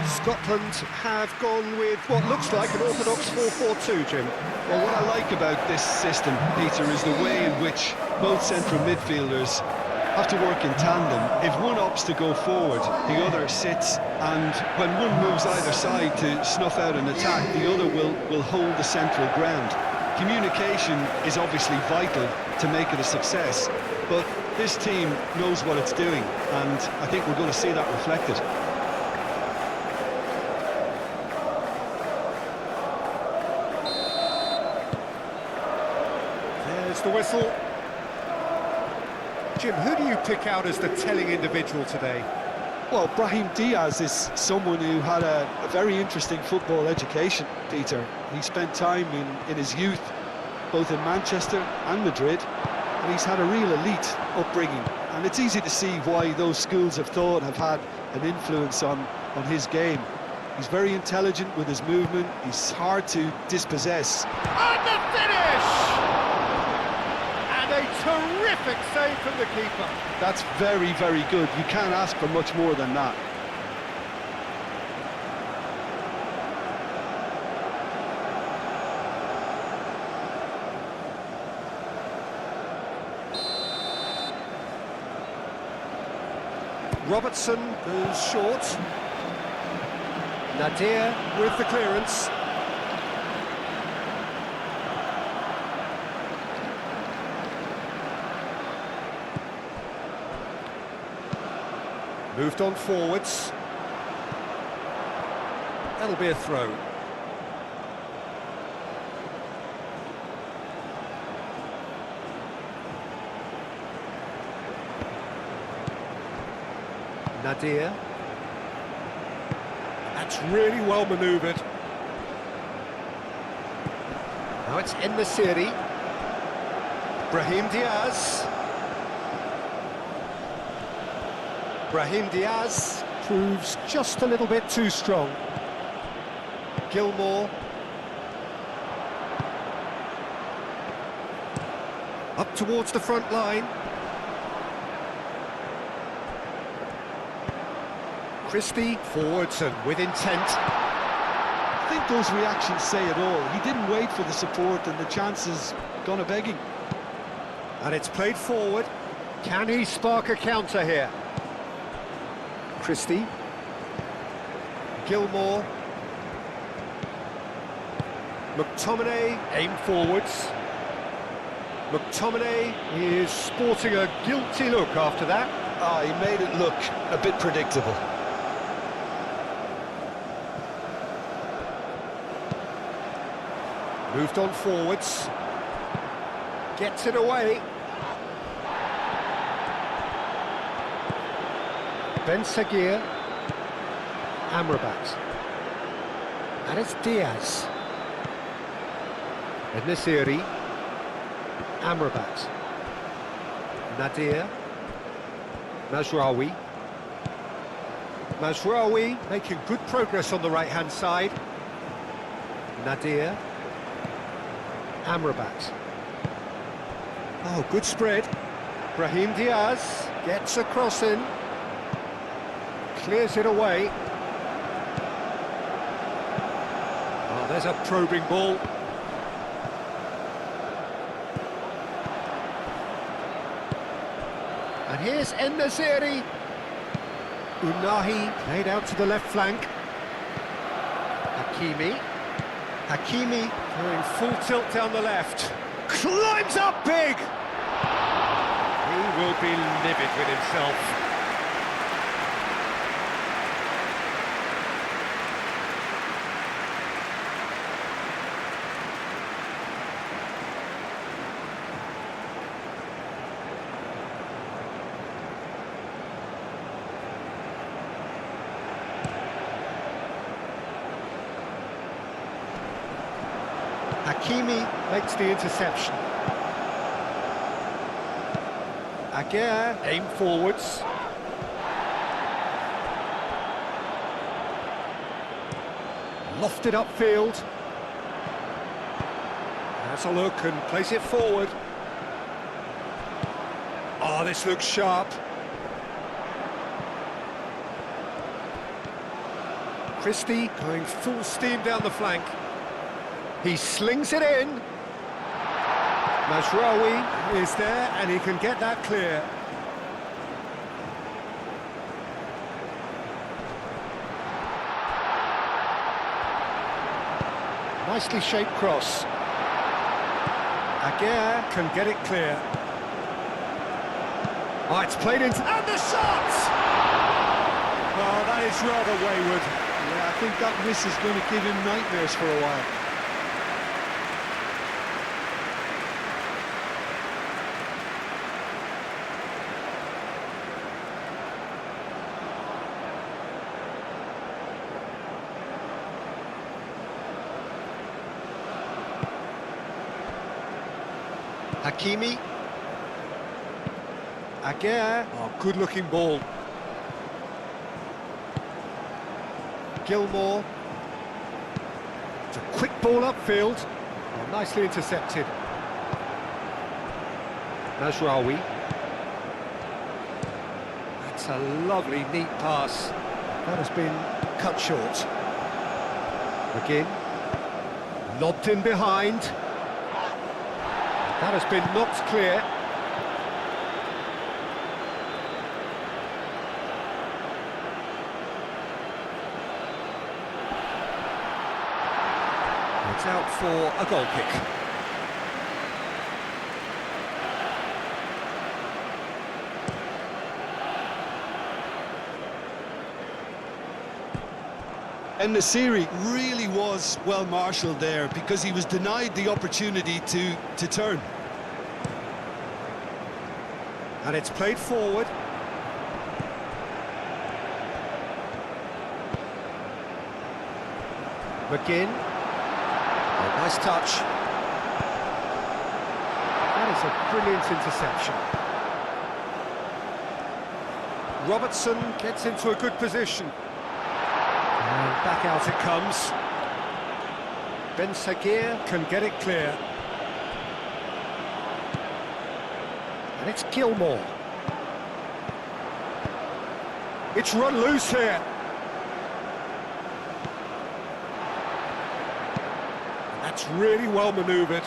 Scotland have gone with what looks like an orthodox 4-4-2, Jim. Well, what I like about this system, Peter, is the way in which both central midfielders have to work in tandem. If one opts to go forward, the other sits, and when one moves either side to snuff out an attack, the other will hold the central ground. Communication is obviously vital to make it a success, but this team knows what it's doing, and I think we're going to see that reflected. There's the whistle. Jim, who do you pick out as the telling individual today? Well, Brahim Diaz is someone who had a very interesting football education, Peter. He spent time in his youth, both in Manchester and Madrid, and he's had a real elite upbringing. And it's easy to see why those schools of thought have had an influence on his game. He's very intelligent with his movement, he's hard to dispossess. And the finish! And a terrific save from the keeper. That's very, very good. You can't ask for much more than that. Robertson goes short. Nadir with the clearance. Moved on forwards. That'll be a throw. Nadir. That's really well manoeuvred. Now it's En-Nesyri. Brahim Diaz. Brahim Diaz proves just a little bit too strong. Gilmour. Up towards the front line. Christie forwards and with intent. I think those reactions say it all. He didn't wait for the support and the chances gone a-begging. And it's played forward. Can he spark a counter here? Christie. Gilmour. McTominay, aim forwards. McTominay is sporting a guilty look after that. He made it look a bit predictable. Moved on forwards. Gets it away. Ben Seguir. Amrabat. And it's Diaz. En-Nesyri. Amrabat. Nadir. Mazraoui. Mazraoui making good progress on the right-hand side. Nadir. Amrabat. Oh, good spread. Brahim Diaz gets a cross in. Clears it away. Oh, there's a probing ball. And here's En-Nesyri. Unahi played out to the left flank. Hakimi. Hakimi going full tilt down the left. Climbs up big! He will be livid with himself. Hakimi makes the interception. Aguirre, aim forwards. Lofted upfield. Has a look and plays it forward. Oh, this looks sharp. Christie going full steam down the flank. He slings it in. Mazraoui is there and he can get that clear. Nicely shaped cross. Aguirre can get it clear. Oh, it's played into... And the shot! Oh, that is rather wayward. Yeah, I think that miss is going to give him nightmares for a while. Hakimi. Aguirre. Oh, good-looking ball. Gilmore. It's a quick ball upfield. Oh, nicely intercepted. Mazraoui. That's a lovely, neat pass. That has been cut short. McGinn. Lobbed in behind. That has been knocked clear. It's out for a goal kick. And Nasiri really was well marshalled there because he was denied the opportunity to turn. And it's played forward. McGinn. Oh, nice touch. That is a brilliant interception. Robertson gets into a good position. And back out it comes. Ben Sagir can get it clear. And it's Gilmore. It's run loose here. That's really well manoeuvred.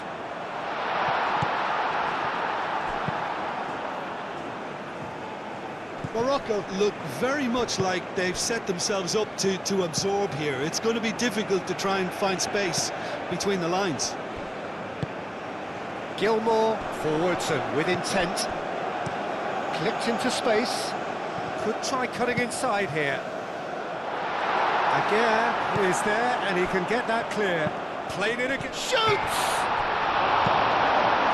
Morocco look very much like they've set themselves up to absorb here. It's going to be difficult to try and find space between the lines. Gilmore forwards and with intent. Clipped into space. Could try cutting inside here. Aguirre is there and he can get that clear. Played in again. Shoots!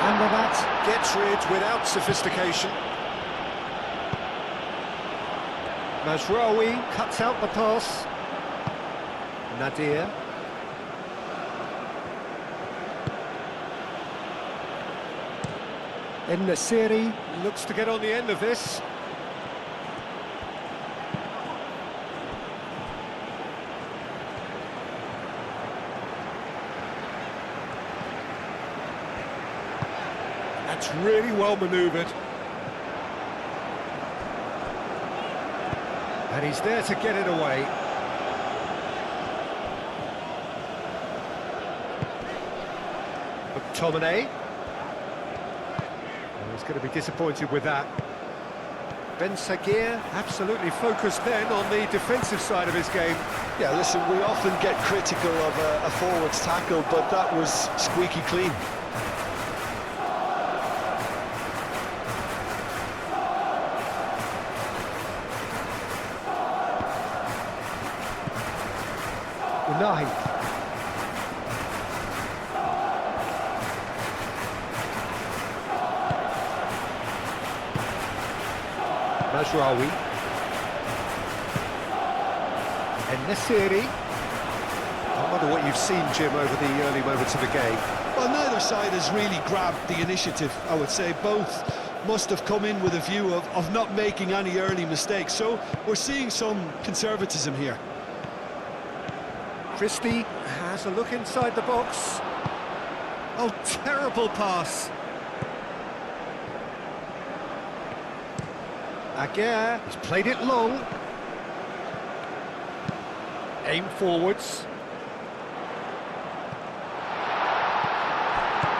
And that gets rid without sophistication. Mazraoui cuts out the pass. Nadir. En-Nesyri looks to get on the end of this. That's really well manoeuvred. And he's there to get it away. McTominay. He's going to be disappointed with that. Ben Sagir absolutely focused then on the defensive side of his game. Yeah, listen, we often get critical of a forward's tackle, but that was squeaky clean. Unai. Mazraoui. En-Nesyri. I wonder what you've seen, Jim, over the early moments of the game. Well, neither side has really grabbed the initiative, I would say. Both must have come in with a view of not making any early mistakes. So we're seeing some conservatism here. Christie has a look inside the box. Oh, terrible pass. Aguirre has played it long. Aim forwards.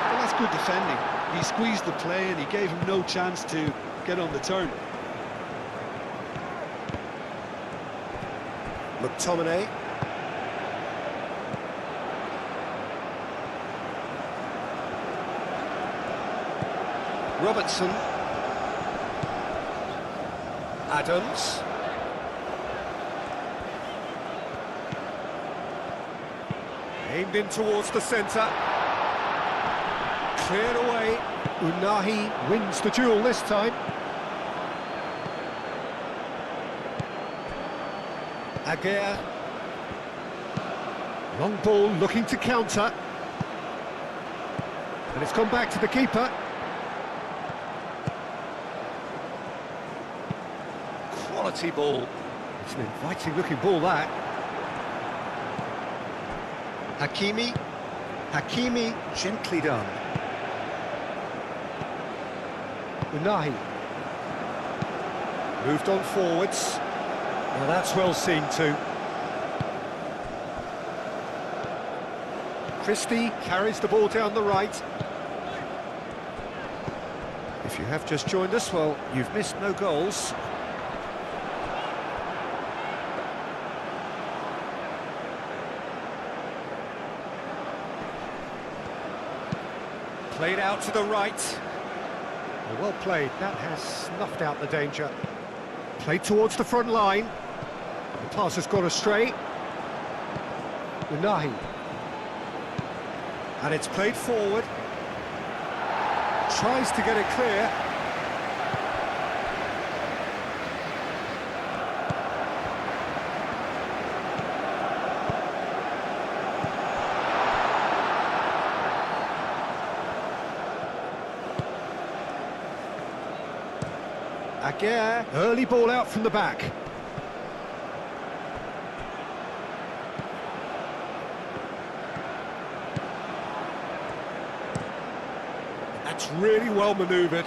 Well, that's good defending. He squeezed the play and he gave him no chance to get on the turn. McTominay. Robertson. Adams. Aimed in towards the centre. Cleared away. Unahi wins the duel this time. Aguirre. Long ball looking to counter. And it's gone back to the keeper. Quality ball. It's an inviting looking ball, that. Hakimi. Hakimi, gently done. Unahi. Moved on forwards. Well, that's well seen too. Christie carries the ball down the right. If you have just joined us, well, you've missed no goals. Played out to the right. Well played, that has snuffed out the danger. Played towards the front line. The pass has gone astray. Unahi. And it's played forward. Tries to get it clear. Aguirre, early ball out from the back. That's really well manoeuvred.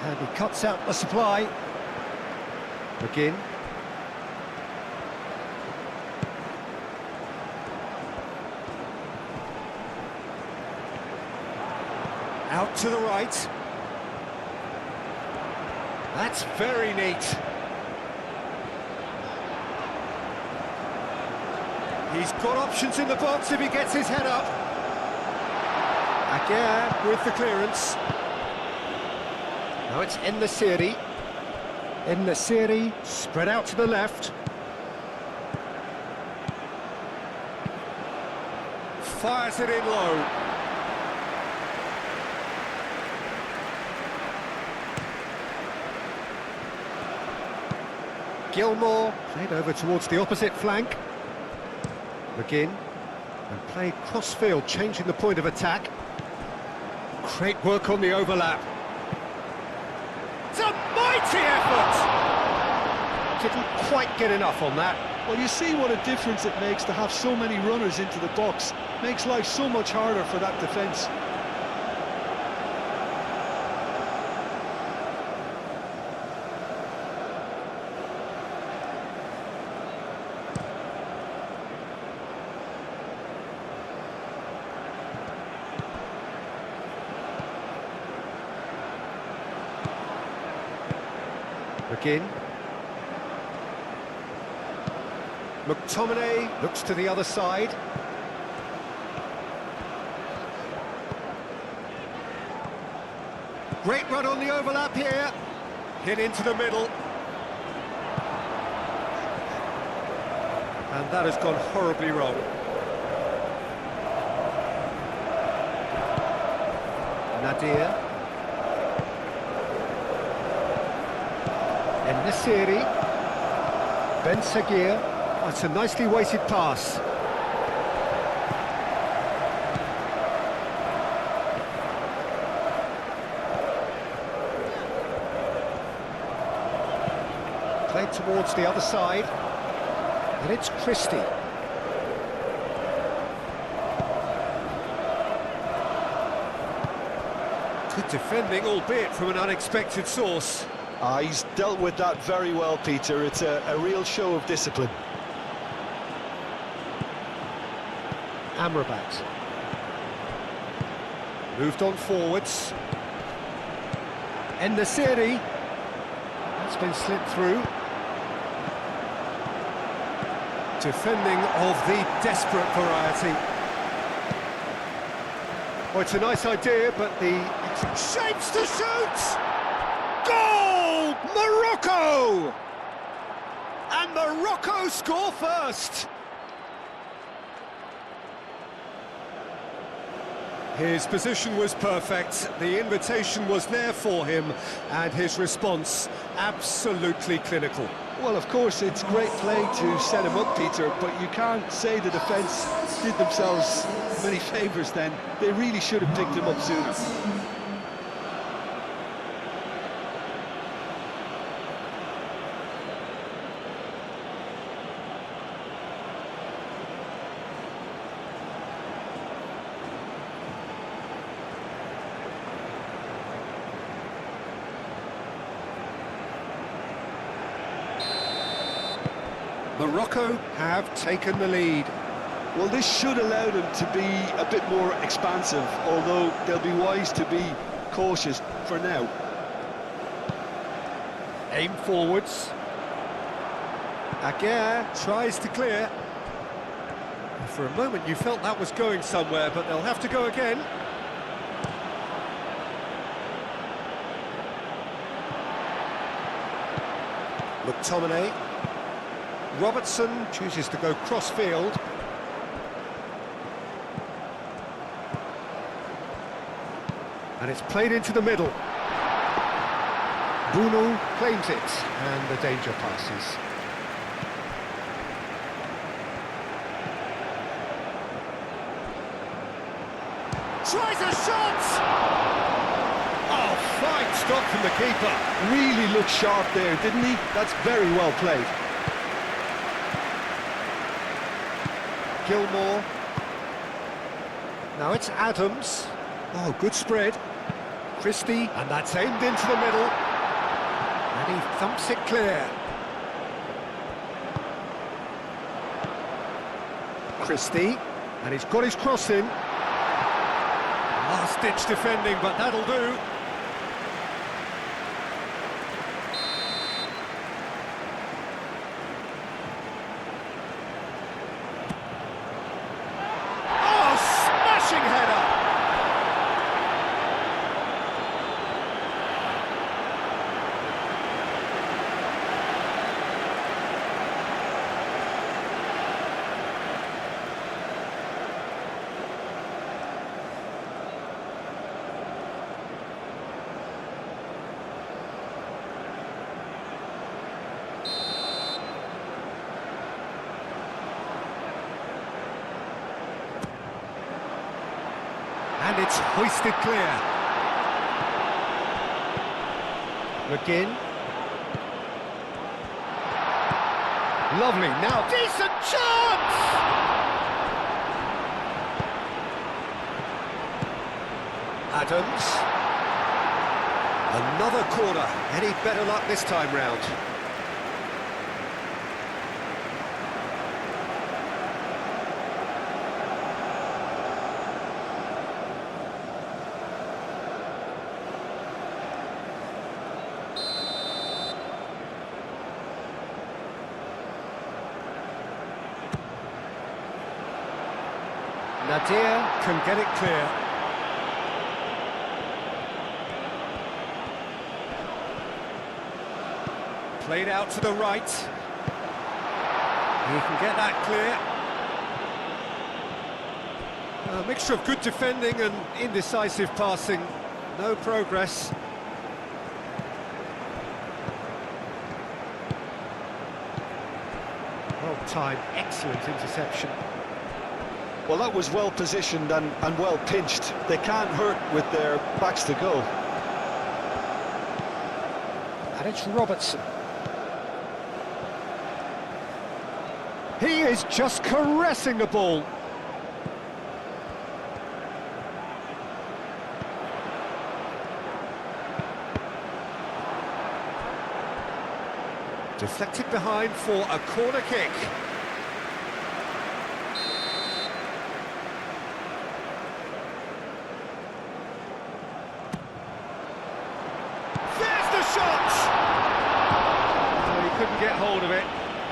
And he cuts out the supply. McGinn. Out to the right. That's very neat. He's got options in the box if he gets his head up. Aguirre with the clearance. Now it's En-Nesyri. En-Nesyri spread out to the left. Fires it in low. Gilmore played over towards the opposite flank. McGinn, and played cross-field, changing the point of attack. Great work on the overlap. It's a mighty effort! Didn't quite get enough on that. Well, you see what a difference it makes to have so many runners into the box. Makes life so much harder for that defence. McGinn. McTominay looks to the other side. Great run on the overlap here. Hit into the middle. And that has gone horribly wrong. Nadir. En-Nesyri. Ben Seguir. That's a nicely weighted pass. Played towards the other side. And it's Christie. Good defending, albeit from an unexpected source. He's dealt with that very well, Peter. It's a real show of discipline. Amrabat. Moved on forwards. En-Nesyri. That's been slipped through. Defending of the desperate variety. Well, it's a nice idea, but the shapes to shoot! Goal! Morocco! And Morocco score first! His position was perfect, the invitation was there for him, and his response absolutely clinical. Well, of course, it's great play to set him up, Peter, but you can't say the defence did themselves many favours then. They really should have picked him up sooner. Morocco have taken the lead. Well, this should allow them to be a bit more expansive, although they'll be wise to be cautious for now. Aim forwards. Aguirre tries to clear. For a moment you felt that was going somewhere, but they'll have to go again. McTominay. Robertson chooses to go cross-field. And it's played into the middle. Bruno claims it, and the danger passes. Tries a shot! Oh, fine stop from the keeper. Really looked sharp there, didn't he? That's very well played. Gilmore. Now it's Adams. Oh, good spread. Christie, and that's aimed into the middle. And he thumps it clear. Christie, and he's got his cross in. Last-ditch defending, but that'll do. And it's hoisted clear. McGinn. Lovely, now decent chance! Adams. Another corner. Any better luck this time round? Nadir can get it clear. Played out to the right. He can get that clear. A mixture of good defending and indecisive passing. No progress. Well timed, excellent interception. Well, that was well positioned and well pinched. They can't hurt with their backs to go. And it's Robertson. He is just caressing the ball. Deflected behind for a corner kick. There's the shot! Oh, he couldn't get hold of it.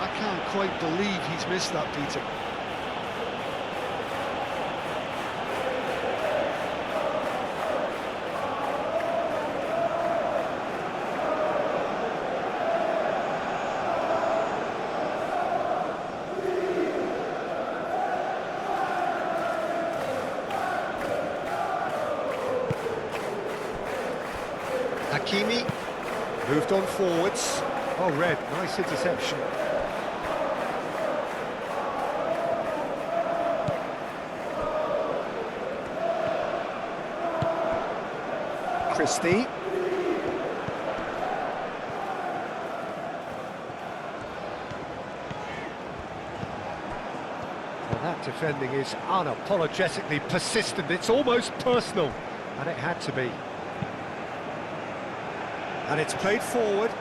I can't quite believe he's missed that, Peter. Hakimi moved on forwards. Oh, Red, nice interception. Christie. Well, that defending is unapologetically persistent. It's almost personal, and it had to be. And it's played forward.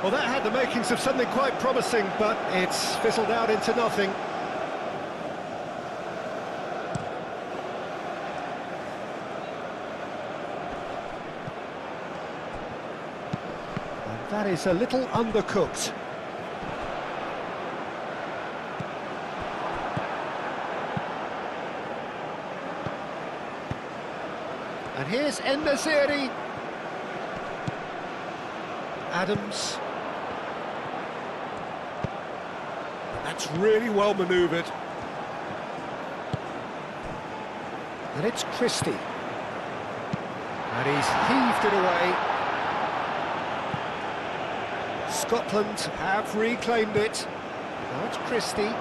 Well, that had the makings of something quite promising, but it's fizzled out into nothing. And that is a little undercooked. And here's En-Nesyri. Adams. That's really well manoeuvred. And it's Christie. And he's heaved it away. Scotland have reclaimed it. Now it's Christie.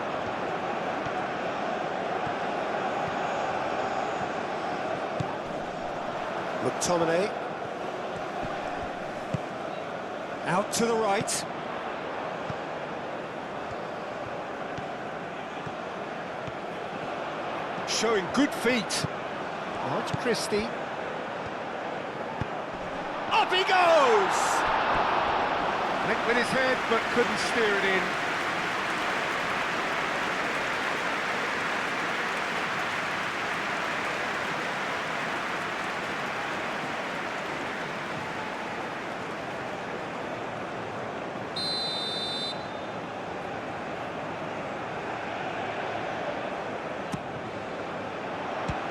McTominay. Out to the right. Showing good feet. Now it's Christie. Up he goes! Went with his head, but couldn't steer it in.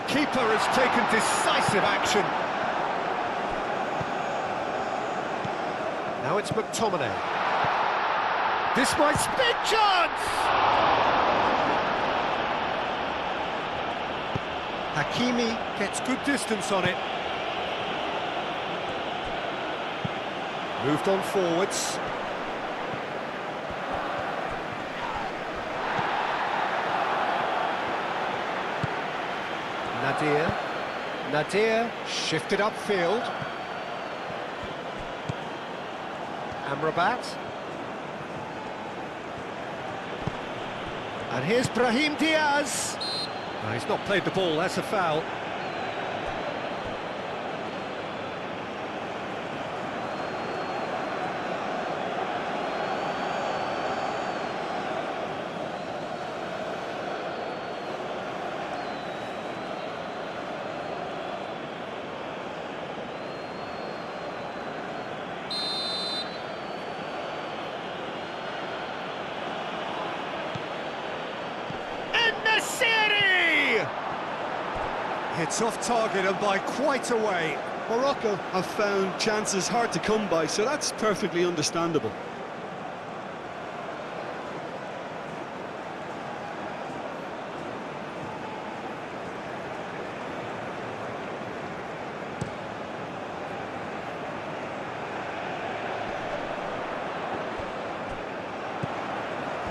Keeper has taken decisive action. Now it's McTominay. This might big chance! Hakimi gets good distance on it. Moved on forwards. Nadir shifted upfield. Amrabat. And here's Brahim Diaz. No, he's not played the ball, that's a foul. It's off target and by quite a way. Morocco have found chances hard to come by, so that's perfectly understandable.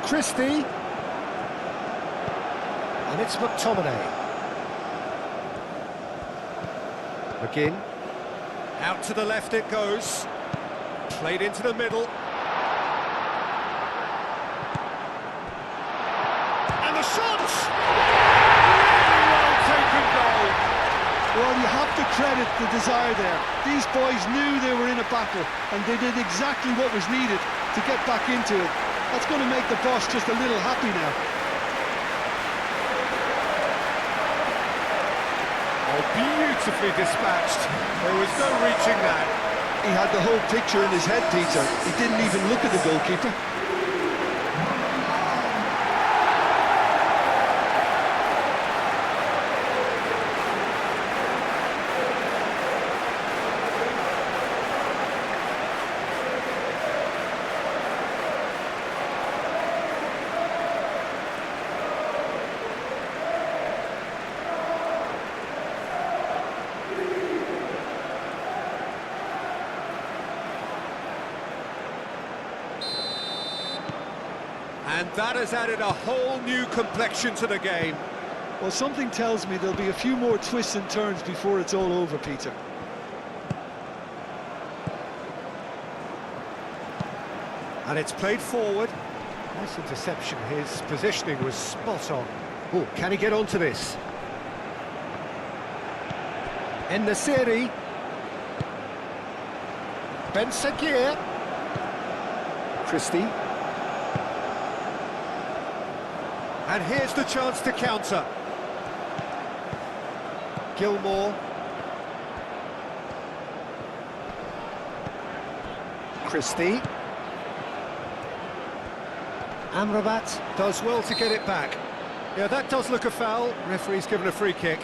Christie. And it's McTominay. McGinn, out to the left it goes, played into the middle, and the shot! Really well taken goal. Well, you have to credit the desire there. These boys knew they were in a battle, and they did exactly what was needed to get back into it. That's going to make the boss just a little happy now. Oh, beautifully dispatched. There was no reaching that. He had the whole picture in his head, Peter. He didn't even look at the goalkeeper. And that has added a whole new complexion to the game. Well, something tells me there'll be a few more twists and turns before it's all over, Peter. And it's played forward. Nice interception. His positioning was spot on. Oh, can he get onto this? En Nasiri. Ben Sakir. Christie. And here's the chance to counter. Gilmore. Christie. Amrabat does well to get it back. Yeah, that does look a foul. Referee's given a free kick.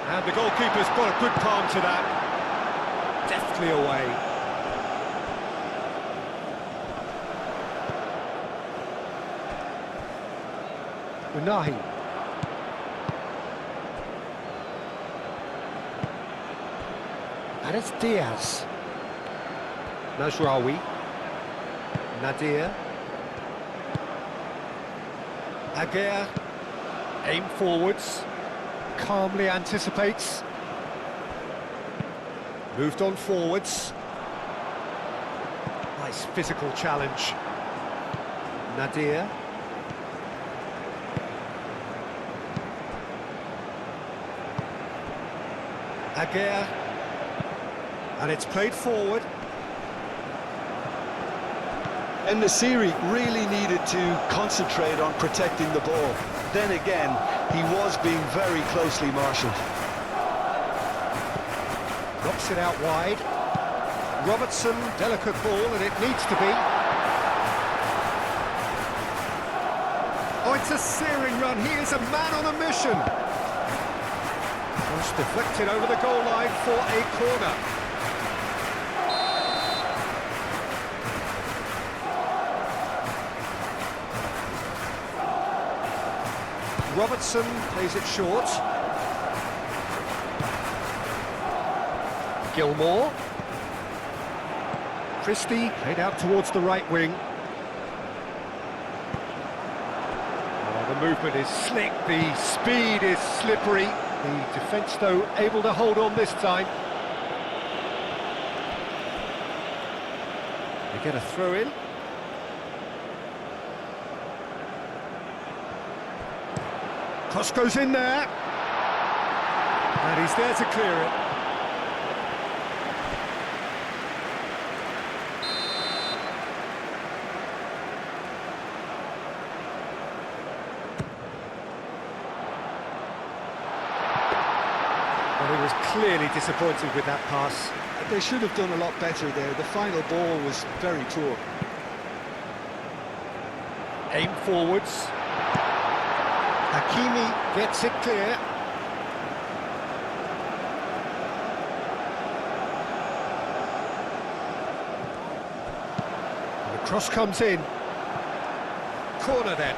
And the goalkeeper's got a good palm to that. Deftly away. Unahi. And it's Diaz. Najraoui. Nadir. Aguirre. Aim forwards. Calmly anticipates. Moved on forwards. Nice physical challenge. Nadir. Aguirre. And it's played forward. En Nasiri really needed to concentrate on protecting the ball. Then again, he was being very closely marshalled. Knocks it out wide. Robertson, delicate ball, and it needs to be. Oh, it's a searing run. He is a man on a mission. Cross deflected over the goal line for a corner. Robertson plays it short. Gilmore. Christie played out towards the right wing. Oh, the movement is slick, the speed is slippery. The defence, though, able to hold on this time. They get a throw in. Cross goes in there, and he's there to clear it. Well, he was clearly disappointed with that pass. They should have done a lot better there. The final ball was very poor. Aim forwards. Hakimi gets it clear. And the cross comes in. Corner then.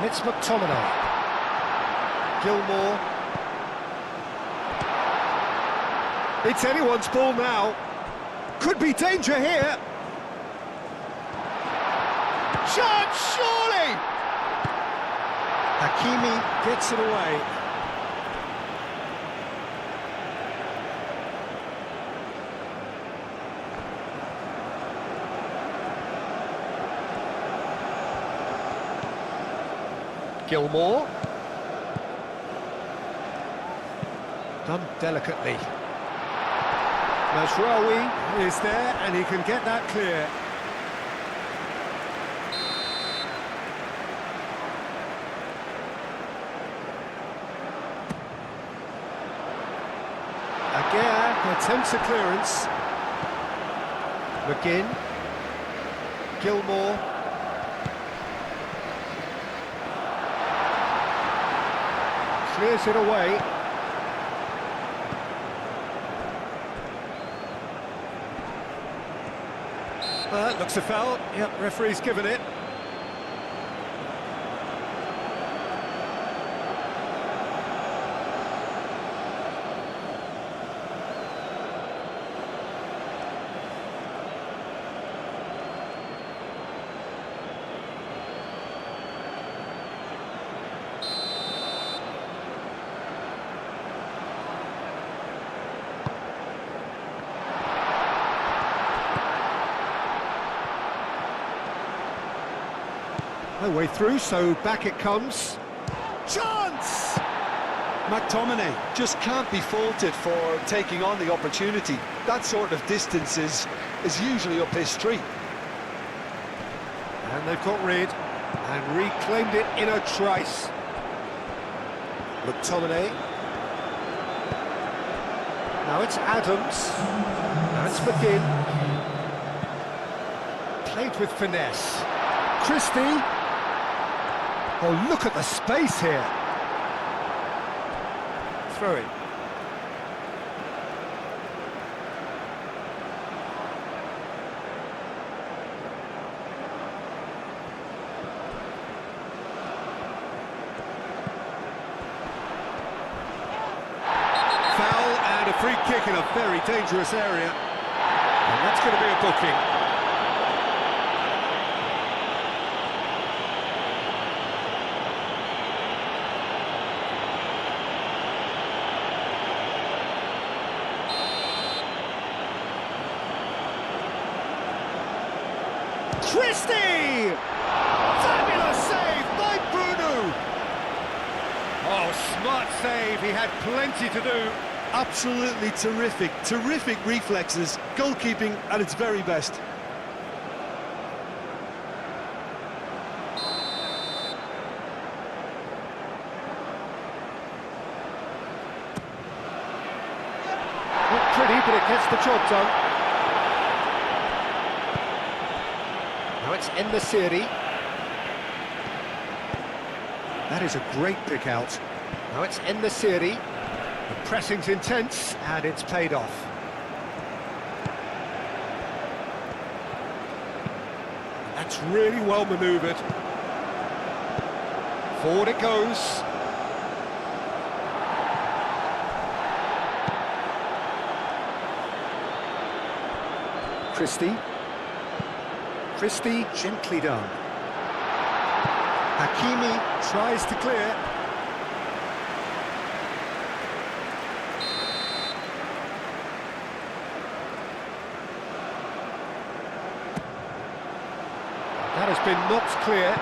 it's McTominay. Gilmore. It's anyone's ball now. Could be danger here. Chance, surely! Hakimi gets it away. Gilmore. Done delicately. Mazraoui is there, and he can get that clear. Aguirre attempts a clearance. McGinn. Gilmore. Clears it away. Looks a foul. Yep, referee's given it. No way through, so back it comes. Chance! McTominay just can't be faulted for taking on the opportunity. That sort of distance is usually up his street. And they've got rid and reclaimed it in a trice. McTominay. Now it's Adams. Now it's McGinn. Played with finesse. Christie. Oh, look at the space here. Throw it. Foul and a free kick in a very dangerous area. And that's going to be a booking. Christie! Fabulous save by Bruno! Oh, smart save, he had plenty to do. Absolutely terrific reflexes, goalkeeping at its very best. Not pretty, but it gets the job done. Now it's En-Nesyri. That is a great pick out. Now it's En-Nesyri. The pressing's intense, and it's paid off. That's really well manoeuvred. Forward it goes. Christie. Christie, gently done. Hakimi tries to clear. That has been knocked clear.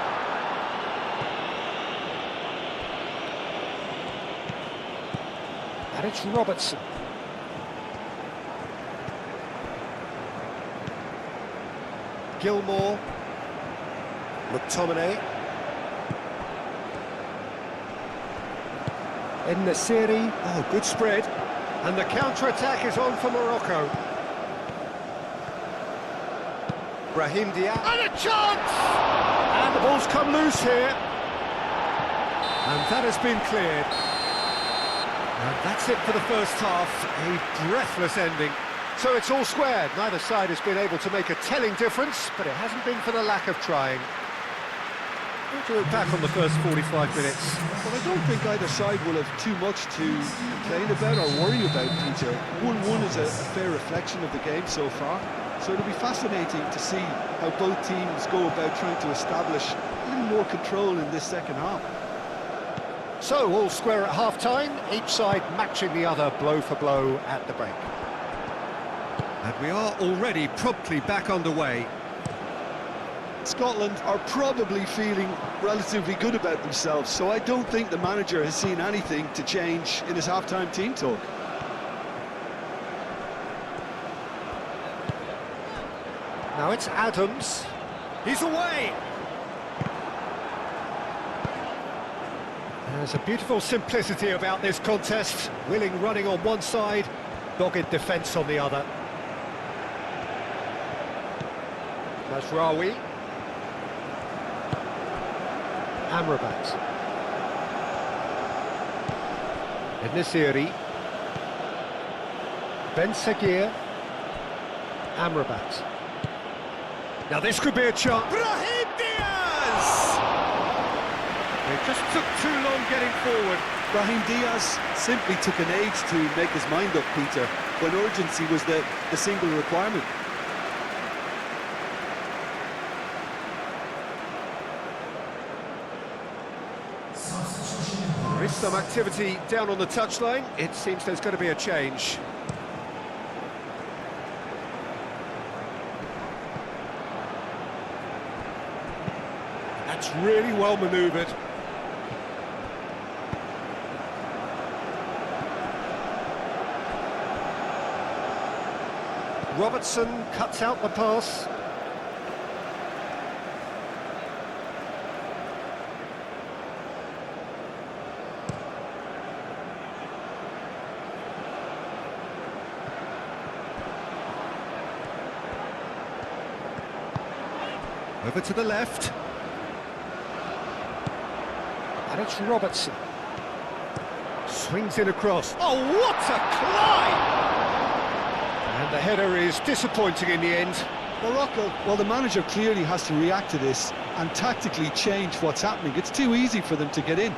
And it's Robertson. Gilmore. McTominay. En-Nesyri. Oh, good spread. And the counter-attack is on for Morocco. Brahim Diaz. And a chance! And the ball's come loose here. And that has been cleared. And that's it for the first half. A breathless ending. So it's all squared. Neither side has been able to make a telling difference, but it hasn't been for the lack of trying. What do you look back on the first 45 minutes? Well, I don't think either side will have too much to complain about or worry about, Peter. 1-1 is a fair reflection of the game so far, so it'll be fascinating to see how both teams go about trying to establish a little more control in this second half. So, all square at half-time, each side matching the other blow for blow at the break. And we are already promptly back underway. Scotland are probably feeling relatively good about themselves, so I don't think the manager has seen anything to change in his half-time team talk. Now it's Adams. He's away! There's a beautiful simplicity about this contest. Willing running on one side, dogged defence on the other. Mazraoui. Amrabat. Nesiri. Ben Seguir. Amrabat. Now this could be a chance. Brahim Diaz! It just took too long getting forward. Brahim Diaz simply took an age to make his mind up, Peter, when urgency was the single requirement. There is some activity down on the touchline. It seems there's going to be a change. That's really well manoeuvred. Robertson cuts out the pass. Over to the left. And it's Robertson. Swings in across. Oh, what a climb! And the header is disappointing in the end. Morocco, well, the manager clearly has to react to this and tactically change what's happening. It's too easy for them to get in.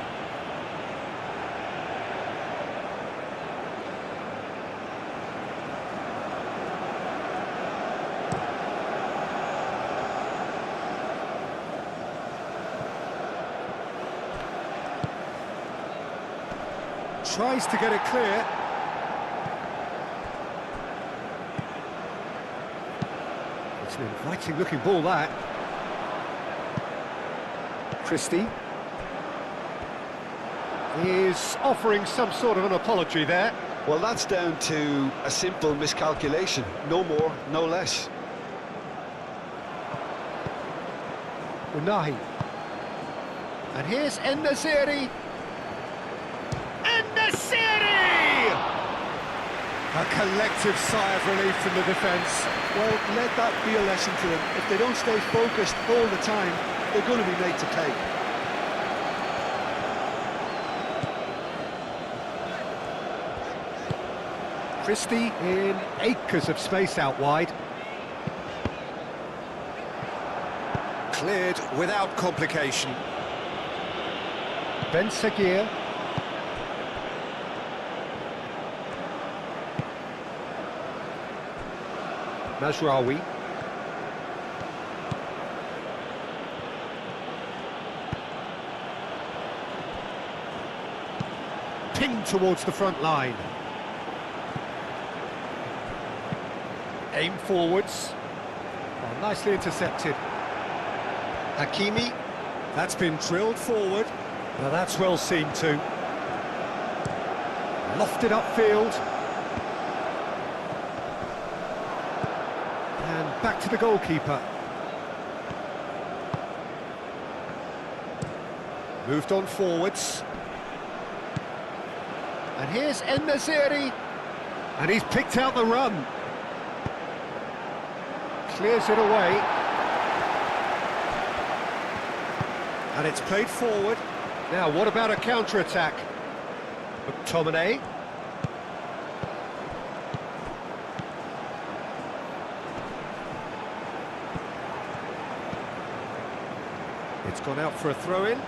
Tries to get it clear. It's an inviting looking ball, that. Christie is offering some sort of an apology there. Well, that's down to a simple miscalculation. No more, no less. Unahi. And here's En-Nesyri. En-Nesyri! A collective sigh of relief from the defence. Well, let that be a lesson to them. If they don't stay focused all the time, they're going to be made to pay. Christie in acres of space out wide. Cleared without complication. Ben Seguir. Mazraoui. Pinged towards the front line. Aim forwards. Oh, nicely intercepted. Hakimi. That's been drilled forward. Well, that's well seen too. Lofted upfield. And back to the goalkeeper. Moved on forwards. And here's En-Nesyri. And he's picked out the run. Clears it away. And it's played forward. Now, what about a counter-attack? McTominay. It's gone out for a throw-in.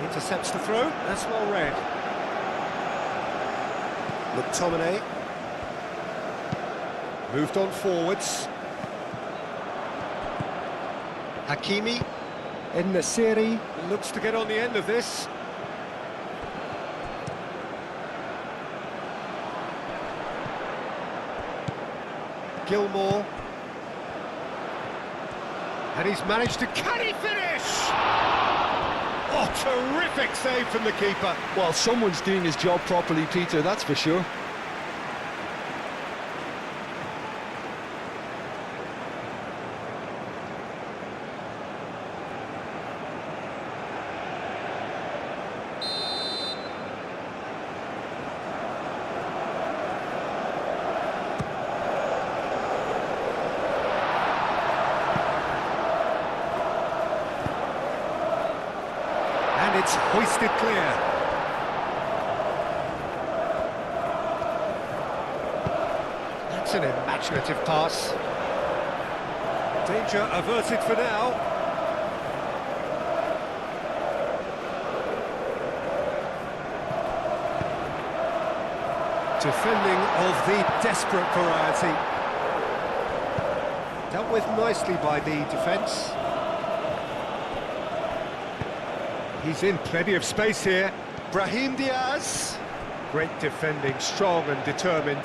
Intercepts the throw, that's well read. McTominay. Moved on forwards. Hakimi. In the series. Looks to get on the end of this. Gilmore. And he's managed to... Can he finish? Oh, terrific save from the keeper. Well, someone's doing his job properly, Peter, that's for sure. And it's hoisted clear. That's an imaginative pass. Danger averted for now. Defending of the desperate variety. Dealt with nicely by the defence. He's in plenty of space here. Brahim Diaz. Great defending, strong and determined.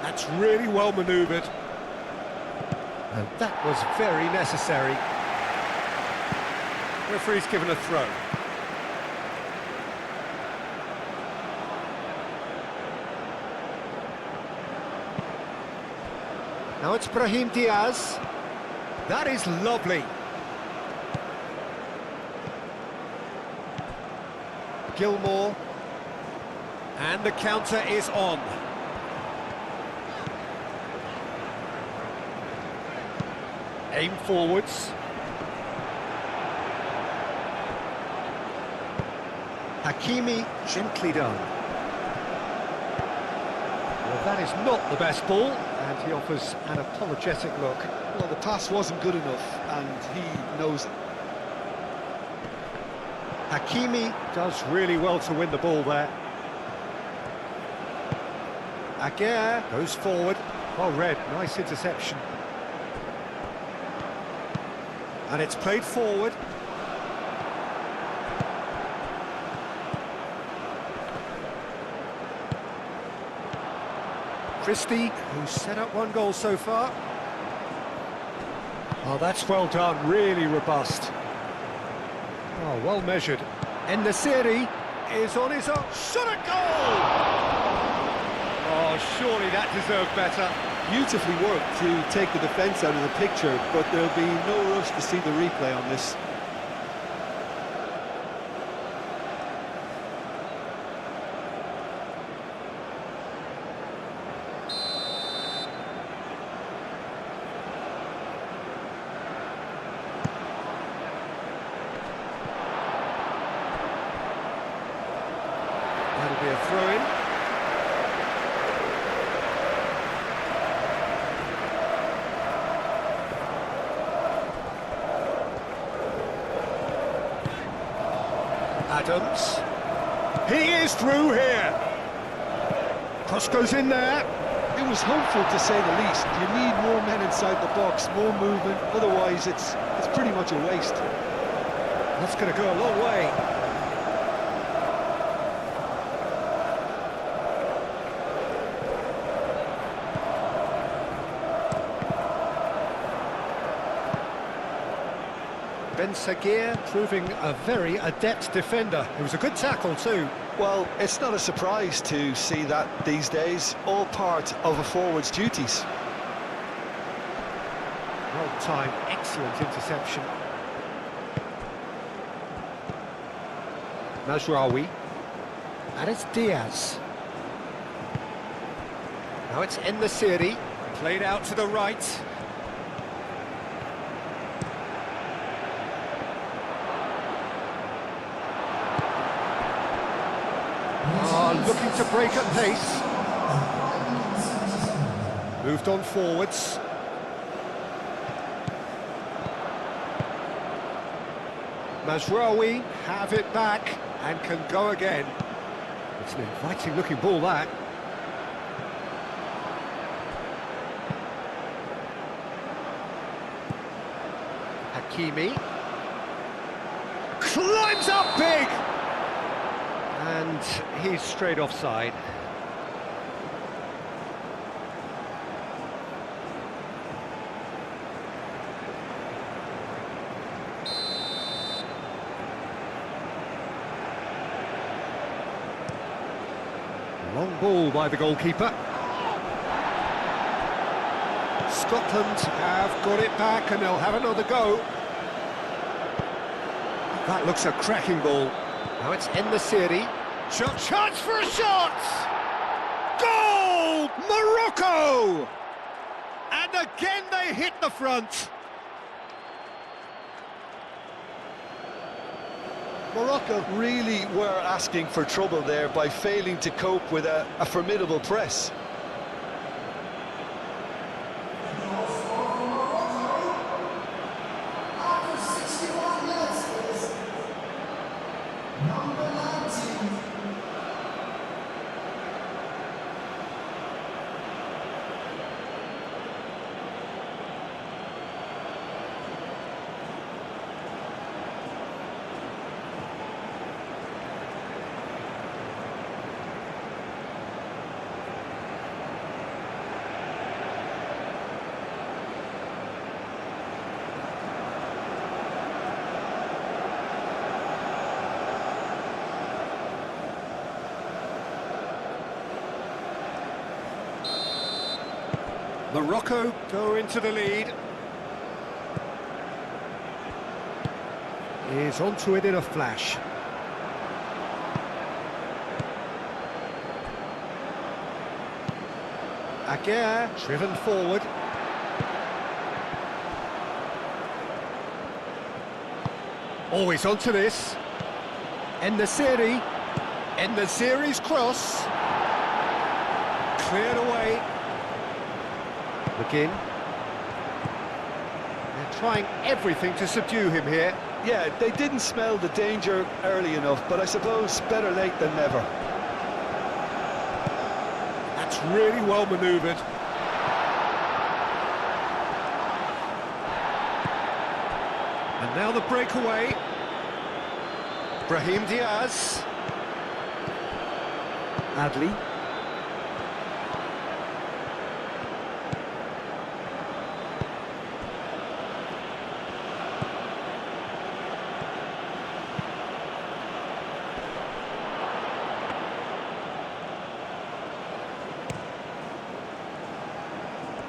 That's really well manoeuvred. And that was very necessary. Referee's given a throw. Now it's Brahim Diaz. That is lovely. Gilmore. And the counter is on. Aim forwards. Hakimi, gently done. Well, that is not the best ball, and he offers an apologetic look. Well, the pass wasn't good enough, and he knows it. Hakimi does really well to win the ball there. Aguirre goes forward. Well read, nice interception. And it's played forward. Christie, who's set up one goal so far. Oh, that's well done, really robust. Oh, well measured. And the series is on his own. Shot a goal! Oh, surely that deserved better. Beautifully worked to take the defence out of the picture, but there'll be no rush to see the replay on this. That'll be a throw-in. Adams. He is through here. Cross goes in there. It was hopeful, to say the least. You need more men inside the box, more movement, otherwise it's pretty much a waste. That's going to go a long way. Ben Sagir proving a very adept defender. It was a good tackle too. Well, it's not a surprise to see that these days, all part of a forward's duties. Well timed, excellent interception. Mazraoui. And it's Diaz. Now it's in the series. Played out to the right. are looking to break at pace. Moved on forwards. Mazraoui have it back and can go again. It's an inviting looking ball, that. Hakimi climbs up big, and he's straight offside. Long ball by the goalkeeper. Scotland have got it back and they'll have another go. That looks a cracking ball. Now it's En-Nesyri. Chance for a shot! Goal! Morocco! And again they hit the front. Morocco really were asking for trouble there by failing to cope with a formidable press. Morocco go into the lead. Is onto it in a flash. Aguirre driven forward. Always onto this. En-Nesyri. En-Nesyri's cross. Cleared away. McGinn. They're trying everything to subdue him here. Yeah, they didn't smell the danger early enough, but I suppose better late than never. That's really well manoeuvred. And now the breakaway. Brahim Diaz. Adli.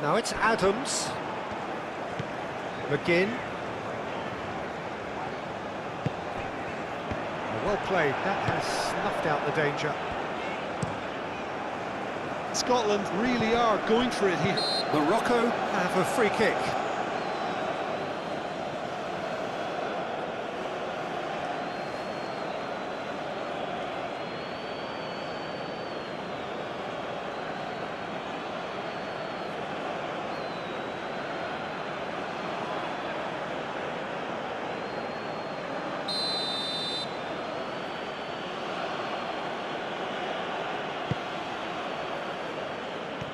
Now it's Adams. McGinn. Well played, that has snuffed out the danger. Scotland really are going for it here. Morocco have a free kick.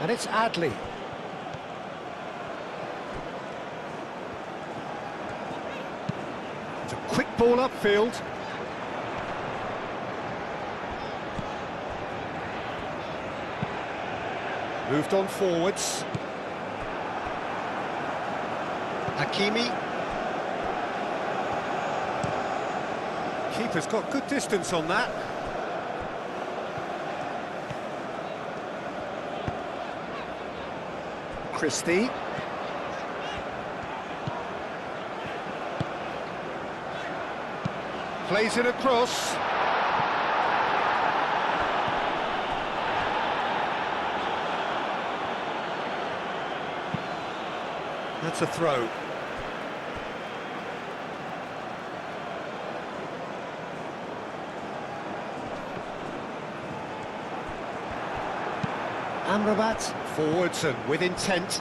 And it's Adli. It's a quick ball upfield. Moved on forwards. Hakimi. Keeper's got good distance on that. Christie. Plays it across. That's a throw. Amrabat, forwards and with intent.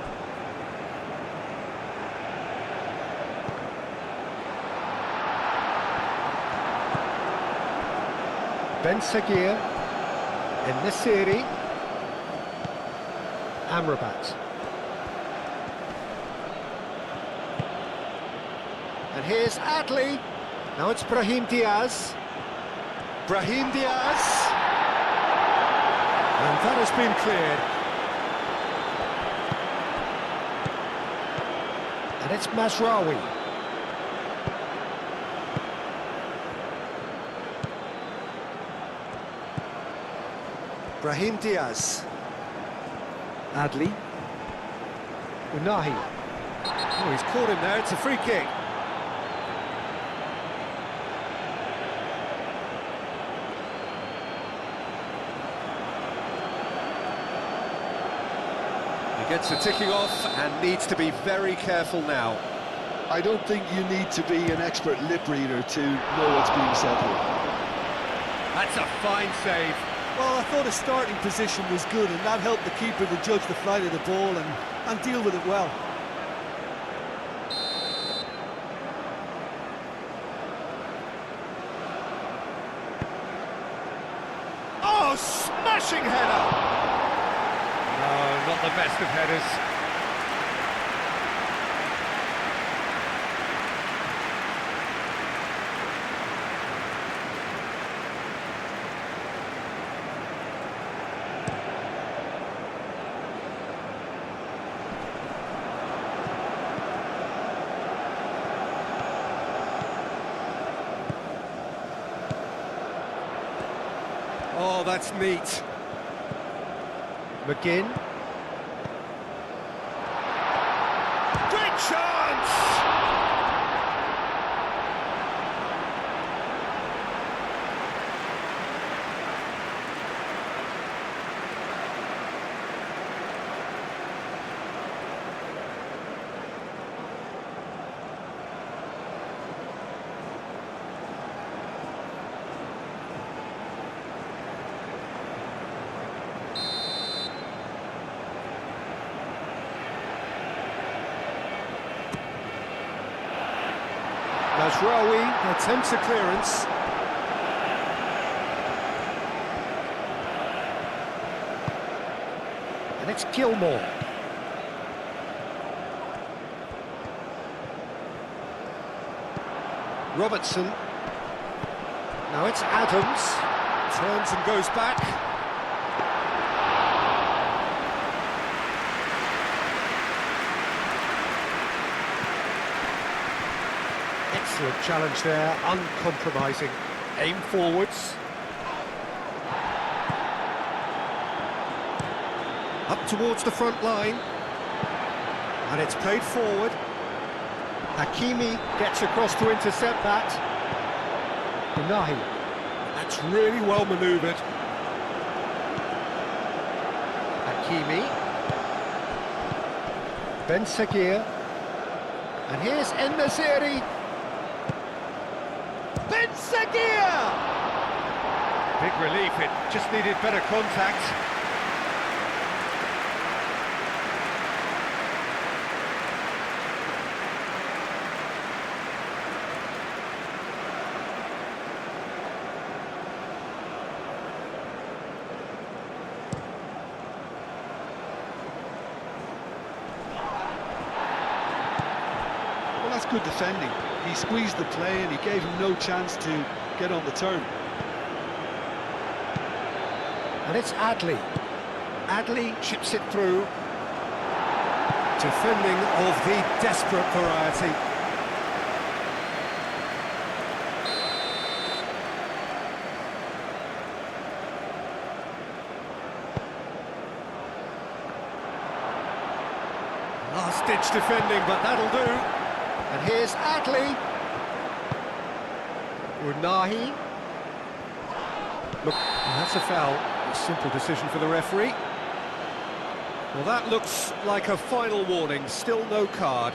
Ben Seguir, En-Nesyri, Amrabat. And here's Adli. Now it's Brahim Diaz. Brahim Diaz. And that has been cleared. And it's Mazraoui. Brahim Diaz. Adli. Unahi. Oh, he's caught him there, it's a free kick. He gets the ticking off and needs to be very careful now. I don't think you need to be an expert lip reader to know what's being said here. That's a fine save. Well, I thought his starting position was good, and that helped the keeper to judge the flight of the ball and deal with it well. Oh, smashing header! No, not the best of headers. Oh, that's neat. McGinn. Great chance! Mazraoui attempts a clearance. And it's Gilmore. Robertson. Now it's Adams. Turns and goes back. Excellent challenge there, uncompromising. Aim forwards. Up towards the front line. And it's played forward. Hakimi gets across to intercept that. Unahi. That's really well manoeuvred. Hakimi. Ben Seguir. And here's En-Nesyri. Ben Seguir! Big relief, it just needed better contact. Well, that's good defending. He squeezed the play and he gave him no chance to get on the turn. And it's Adli. Adli chips it through. Defending of the desperate variety. Last-ditch defending, but that'll do. And here's Adli. Unahi. Look, that's a foul. A simple decision for the referee. Well, that looks like a final warning. Still no card.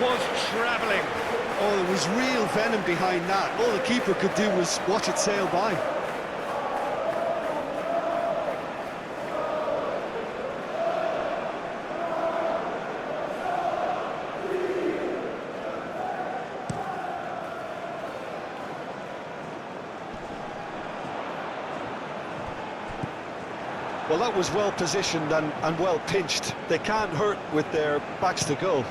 was travelling. Oh, there was real venom behind that. All the keeper could do was watch it sail by. Well, that was well positioned and well pinched. They can't hurt with their backs to goal.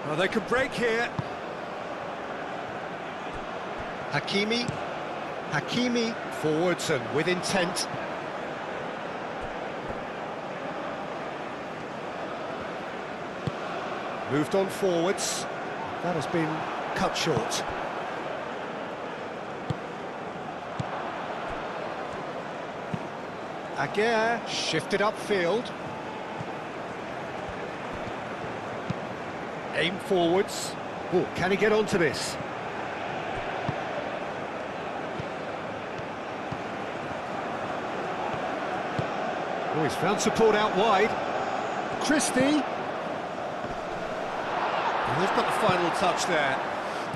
Well, they can break here. Hakimi, forwards and with intent. Moved on forwards. That has been cut short. Aguirre shifted upfield. Aim forwards. Oh, can he get onto this? Oh, he's found support out wide. Christie. And they've got the final touch there.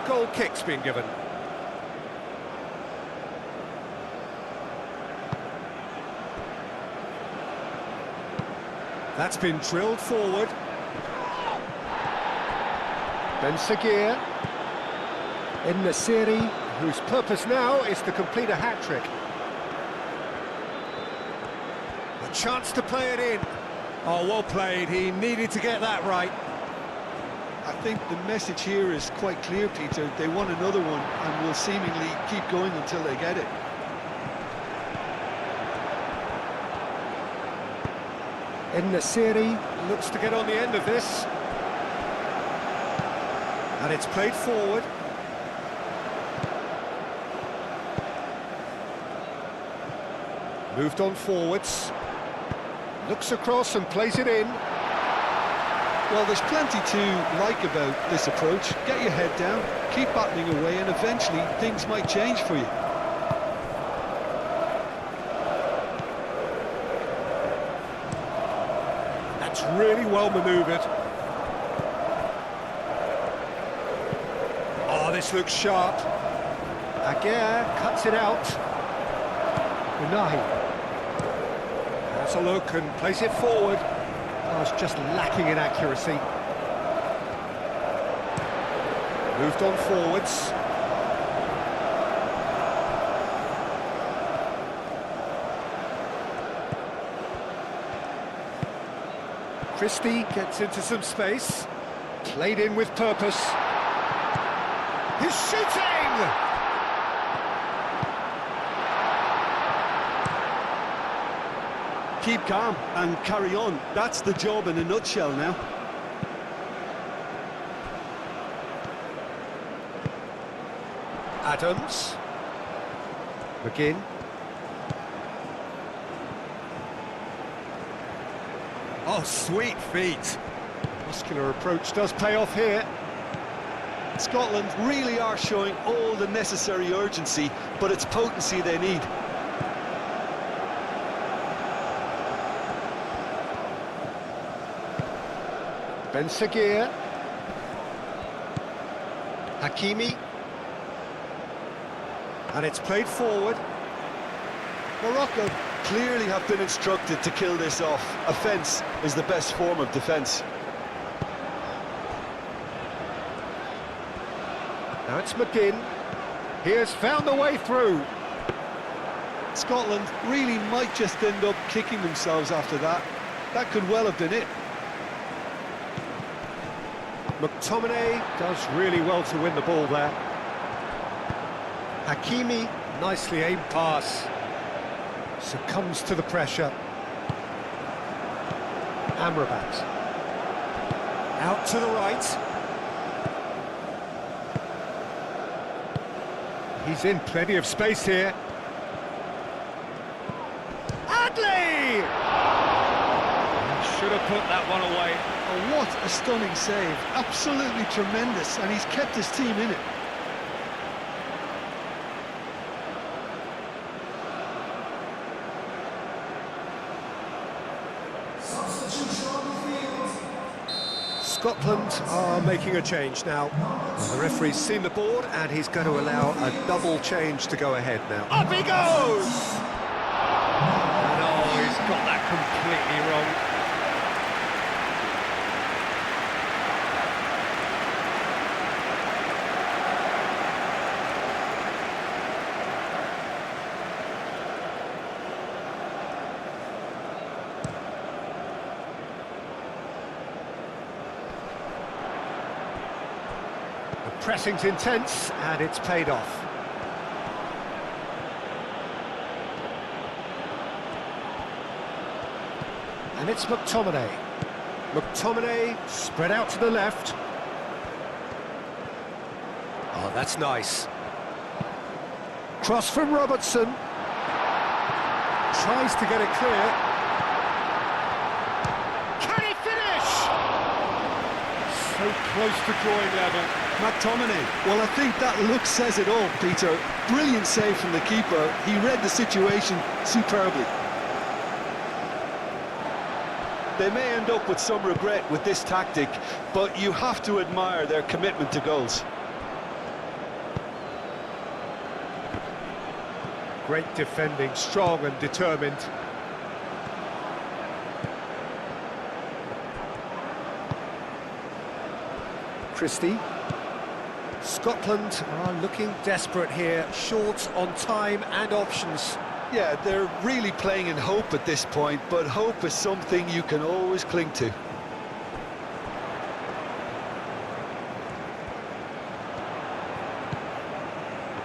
Goal kick's been given. That's been drilled forward. Ben Seguir. In Nasiri, whose purpose now is to complete a hat-trick. A chance to play it in. Oh, well played. He needed to get that right. I think the message here is quite clear, Peter. They want another one and will seemingly keep going until they get it. In Nasiri looks to get on the end of this. And it's played forward. Moved on forwards. Looks across and plays it in. Well, there's plenty to like about this approach. Get your head down, keep battling away, and eventually things might change for you. That's really well manoeuvred. Oh, this looks sharp. Aguirre cuts it out. Unahi. Has a look and plays it forward. Oh, it's just lacking in accuracy. Moved on forwards. Christie gets into some space. Played in with purpose. He's shooting! Keep calm and carry on. That's the job in a nutshell now. Adams. McGinn. Oh, sweet feet. Muscular approach does pay off here. Scotland really are showing all the necessary urgency, but it's potency they need. Ben Seguir. Hakimi. And it's played forward. Morocco clearly have been instructed to kill this off. Offence is the best form of defence. Now it's McGinn. He has found the way through. Scotland really might just end up kicking themselves after that. That could well have been it. McTominay does really well to win the ball there. Hakimi, nicely aimed pass. Succumbs to the pressure. Amrabat. Out to the right. He's in plenty of space here. Adley! Should have put that one away. Oh, what a stunning save. Absolutely tremendous, and he's kept his team in it. Scotland are making a change now. The referee's seen the board and he's going to allow a double change to go ahead now. Up he goes! And oh, he's got that completely wrong. The pressing's intense, and it's paid off. And it's McTominay. McTominay spread out to the left. Oh, that's nice. Cross from Robertson. Tries to get it clear. Can he finish? So close to drawing level. McTominay, well, I think that look says it all, Peter. Brilliant save from the keeper. He read the situation superbly. They may end up with some regret with this tactic, but you have to admire their commitment to goals. Great defending, strong and determined. Christie. Scotland are looking desperate here, short on time and options. Yeah, they're really playing in hope at this point, but hope is something you can always cling to.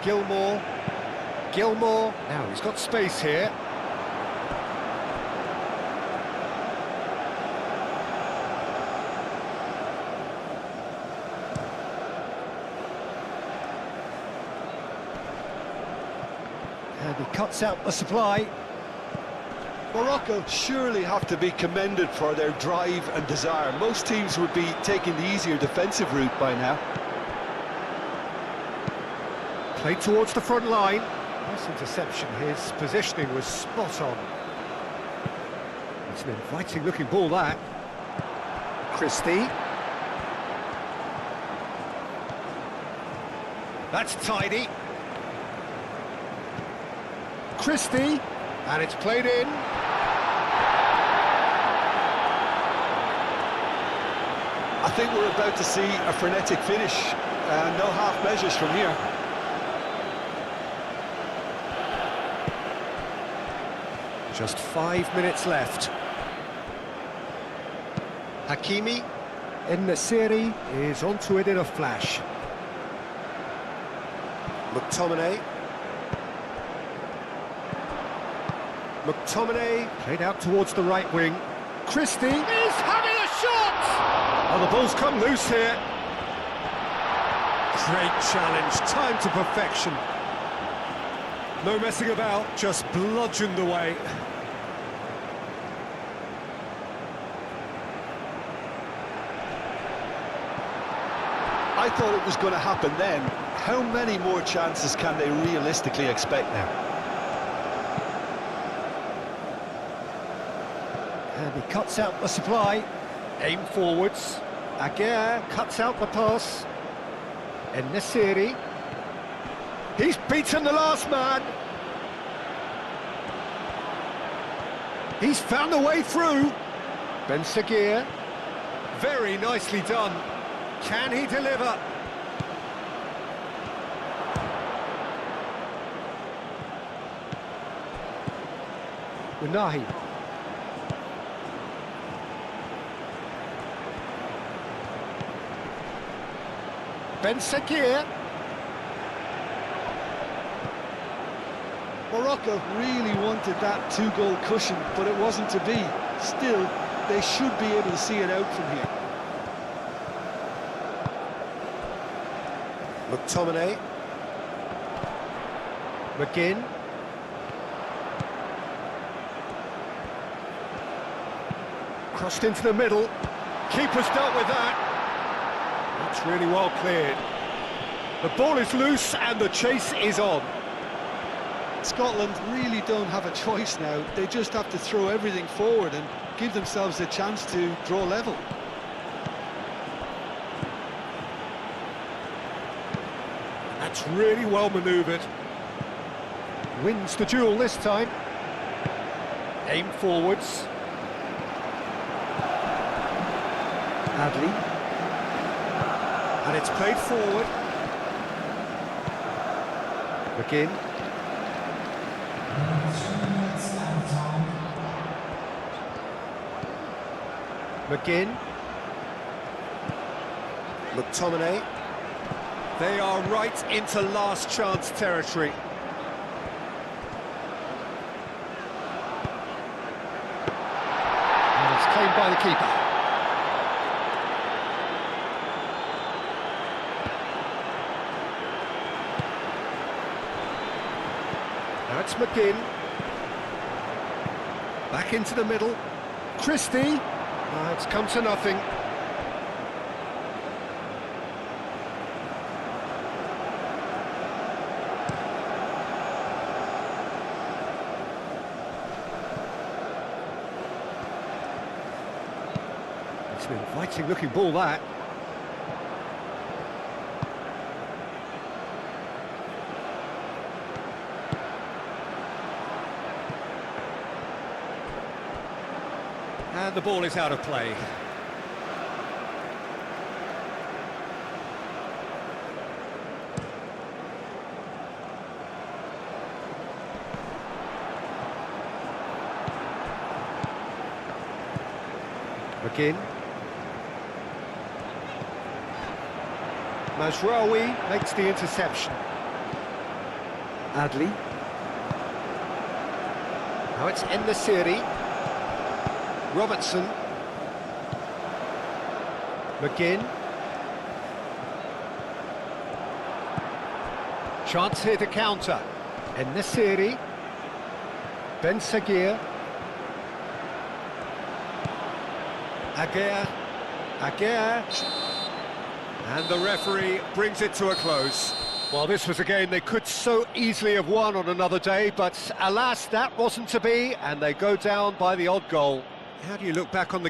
Gilmore, now he's got space here. And he cuts out the supply. Morocco surely have to be commended for their drive and desire. Most teams would be taking the easier defensive route by now. Played towards the front line. Nice interception. His positioning was spot on. It's an inviting looking ball, that. Christie. That's tidy. Christie, and it's played in. I think we're about to see a frenetic finish, and no half measures from here. Just 5 minutes left. Hakimi, En-Nesyri is onto it in a flash. McTominay. McTominay played out towards the right wing. Christie is having a shot! Oh, the ball's come loose here. Great challenge, time to perfection. No messing about, just bludgeoned away. I thought it was going to happen then. How many more chances can they realistically expect now? And he cuts out the supply. Aim forwards. Aguirre cuts out the pass. En-Nesyri. He's beaten the last man. He's found the way through. Ben Seguir. Very nicely done. Can he deliver? Unahi. Ben Seguir. Morocco really wanted that two-goal cushion, but it wasn't to be. Still, they should be able to see it out from here. McTominay. McGinn. Crossed into the middle. keeper's dealt with that. That's really well cleared. The ball is loose and the chase is on. Scotland really don't have a choice now. They just have to throw everything forward and give themselves a chance to draw level. That's really well manoeuvred. Wins the duel this time. Aim forwards. Adley. And it's played forward. McGinn. McGinn. McTominay. They are right into last chance territory. And it's claimed by the keeper. Now it's McGinn. Back into the middle. Christie. It's come to nothing. It's an inviting looking ball, that. And the ball is out of play. McGinn. Mazraoui makes the interception. Adley. Now it's En-Nesyri. Robertson. McGinn. Chance here to counter. En-Nesyri. Ben Sagir. Aguirre. And the referee brings it to a close. Well, this was a game they could so easily have won on another day, but alas, that wasn't to be, and they go down by the odd goal. How do you look back on the game?